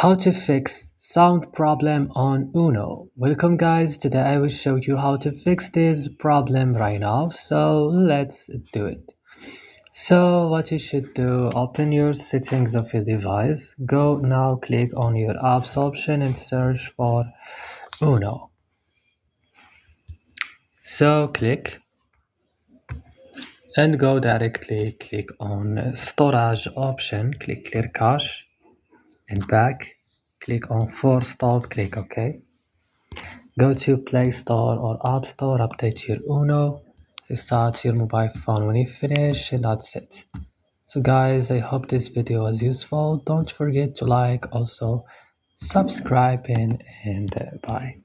How to fix sound problem on Uno. Welcome guys, today I will show you how to fix this problem right now. So let's do it. So what you should do, open your settings of your device. Go now, click on your apps option and search for Uno. So click and go directly, click on storage option, click clear cache and back, click on force stop, click OK. Go to Play Store or App Store, update your Uno, start your mobile phone when you finish, and that's it. So guys, I hope this video was useful. Don't forget to like, also subscribe, and bye.